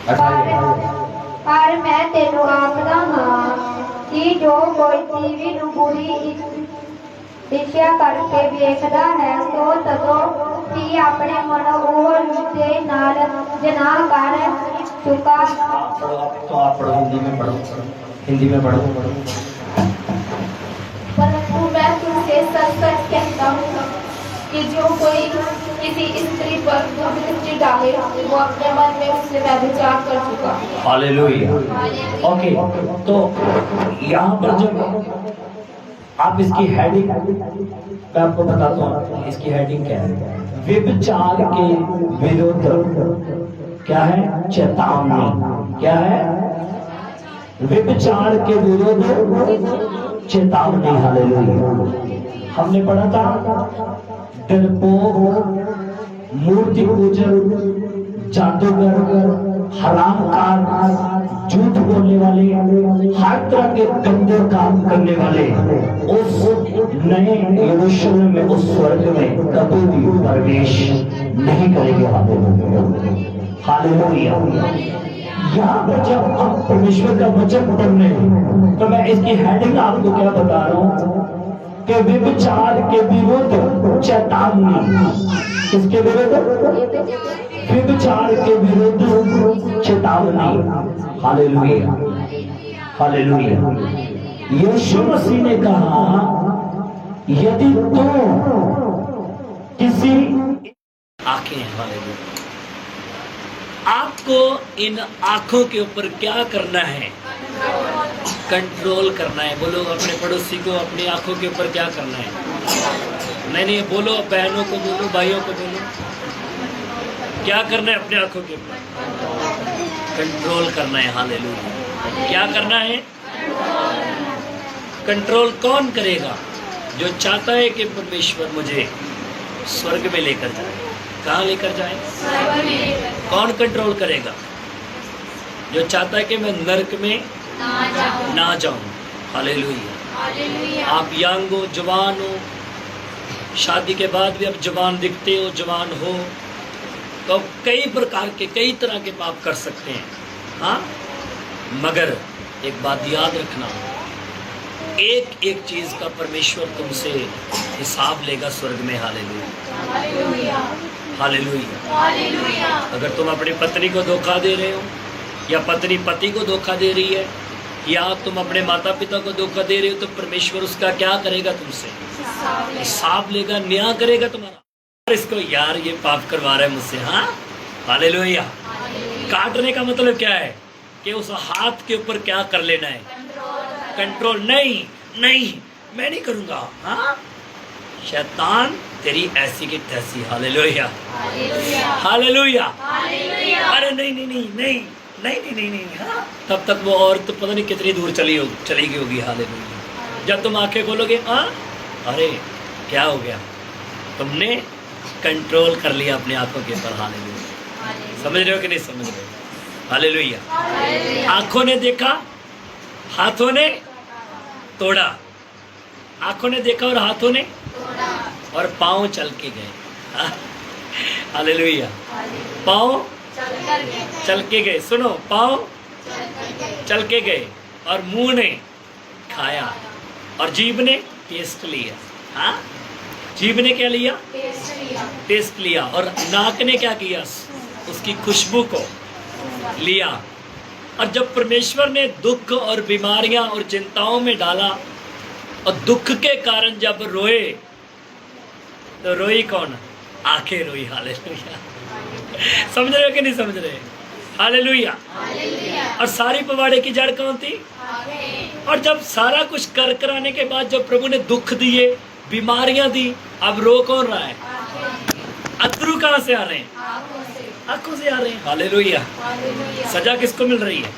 पर मैं तेनू आखदा हां कि जो कोई टीवी नू बुरी इच्छा करके वेखदा है तो तदों ही अपने मन दे नाल जनाह कर चुका। आप पढ़ो हिंदी में पढ़ो, हिंदी में पढ़ो। परंतु मैं तुमसे सच सच कहता हूँ कि जो कोई किसी स्त्री पर बुरी दृष्टि डाले वो अपने मन में उससे व्यभिचार कर चुका है। हालेलुया। ओके, तो यहाँ पर जब आप इसकी हेडिंग मैं आपको बताता हूँ, इसकी हेडिंग क्या है? व्यभिचार के विरुद्ध क्या है? चेतावनी। क्या है? व्यभिचार के विरुद्ध चेतावनी। हालेलुया। हमने पढ़ा था डरपोक, मूर्ति पूजक, जादूगर, हरामकार, झूठ बोलने वाले, हर तरह के गंदे काम करने वाले उस नए यरूशलेम में, उस स्वर्ग में कभी भी प्रवेश नहीं करेंगे। हालेलुया। यहाँ पर जब हम परमेश्वर का वचन पढ़ने तो मैं इसकी हेडिंग आपको क्या बता रहा हूँ कि व्यभिचार के विरुद्ध चेतावनी। किसके विरुद्ध? व्यभिचार के विरुद्ध चेतावनी। Hallelujah, hallelujah. यीशु मसीह ने कहा यदि तुम किसी आंखें, हालेलुया, आपको इन आंखों के ऊपर क्या करना है? कंट्रोल करना है। बोलो अपने पड़ोसी को, अपनी आंखों के ऊपर क्या करना है? नहीं, बोलो बहनों को, बोलो भाइयों को, बोलो क्या करना है अपने आंखों के ऊपर? कंट्रोल करना है। हालेलुया। क्या करना है? कंट्रोल कौन करेगा? जो चाहता है कि परमेश्वर मुझे स्वर्ग में लेकर जाए। कहाँ लेकर जाए? कौन कंट्रोल करेगा? जो चाहता है कि मैं नरक में ना जाऊं। हालेलुया। आप यंग हो, जवान हो, शादी के बाद भी आप जवान दिखते हो, जवान हो, तो कई प्रकार के, कई तरह के पाप कर सकते हैं। हाँ, मगर एक बात याद रखना, एक एक चीज का परमेश्वर तुमसे हिसाब लेगा स्वर्ग में। Hallelujah, hallelujah. अगर तुम अपनी पत्नी को धोखा दे रहे हो, या पत्नी पति को धोखा दे रही है, या तुम अपने माता पिता को धोखा दे रहे हो, तो परमेश्वर उसका क्या करेगा? तुमसे हिसाब लेगा, न्याय करेगा तुम्हारा। इसको यार ये पाप करवा रहा है मुझसे। हाँ, हालेलुया। काटने का मतलब क्या है? कि उस हाथ के ऊपर क्या कर लेना है? कंट्रोल। नहीं, मैं नहीं करूंगा। हाँ, शैतान तेरी ऐसी की तैसी। Hallelujah, hallelujah. अरे नहीं। हाँ, तब तक वो औरत पता नहीं कितनी दूर चली गई होगी। हालेलुया। जब तुम आंखें खोलोगे, हाँ, अरे क्या हो गया? तुमने कंट्रोल कर लिया अपनी आंखों के ऊपर। हालेलुया। समझ रहे हो कि नहीं समझ रहे हो? हालेलुया। आंखों ने देखा, हाथों ने तोड़ा। आंखों ने देखा और हाथों ने और पांव चल के गए। हालेलुया। पांव चल के गए। सुनो, पांव चल के गए, और मुंह ने खाया, और जीभ ने टेस्ट लिया। हाँ, जीभ ने क्या लिया? टेस्ट लिया। और नाक ने क्या किया? उसकी खुशबू को लिया। और जब परमेश्वर ने दुख और बीमारियां और चिंताओं में डाला, और दुख के कारण जब रोए, तो रोई कौन? आंखें रोई। हालेलुया। समझ रहे हो कि नहीं समझ रहे? हालेलुया। और सारी पवाड़े की जड़ कौन थी? और जब सारा कुछ कर कराने के बाद जब प्रभु ने दुख दिए, बीमारियां दी, अब रो कौन रहा है? अथरू कहाँ से आ रहे हैं? आंखों से आ रहे हैं। हालेलुया। सजा किसको मिल रही है?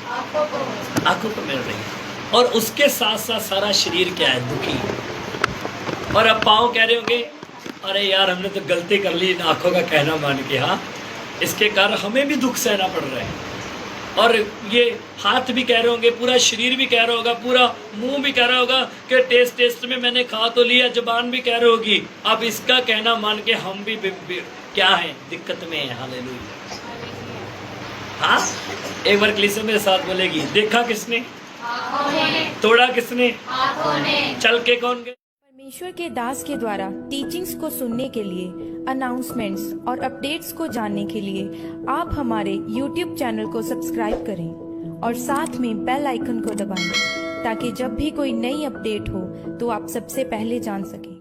आंखों को मिल रही है। और उसके साथ साथ सारा शरीर क्या है? दुखी। और अब पाँव कह रहे होंगे, अरे यार हमने तो गलती कर ली इन आंखों का कहना मान के। हाँ, इसके कारण हमें भी दुख सहना पड़ रहा है। और ये हाथ भी कह रहे होंगे, पूरा शरीर भी कह रहा होगा, पूरा मुंह भी कह रहा होगा कि टेस्ट में मैंने खा तो लिया, जुबान भी कह रही होगी। अब इसका कहना मान के हम भी क्या है? दिक्कत में है। हालेलुया। हाँ, एक बार कलीसिया मेरे साथ बोलेगी, देखा किसने, तोड़ा किसने, चल के कौन गए। परमेश्वर के दास के द्वारा टीचिंग्स को सुनने के लिए, अनाउंसमेंट्स और अपडेट्स को जानने के लिए आप हमारे YouTube चैनल को सब्सक्राइब करें और साथ में बेल आइकन को दबाएं ताकि जब भी कोई नई अपडेट हो तो आप सबसे पहले जान सकें।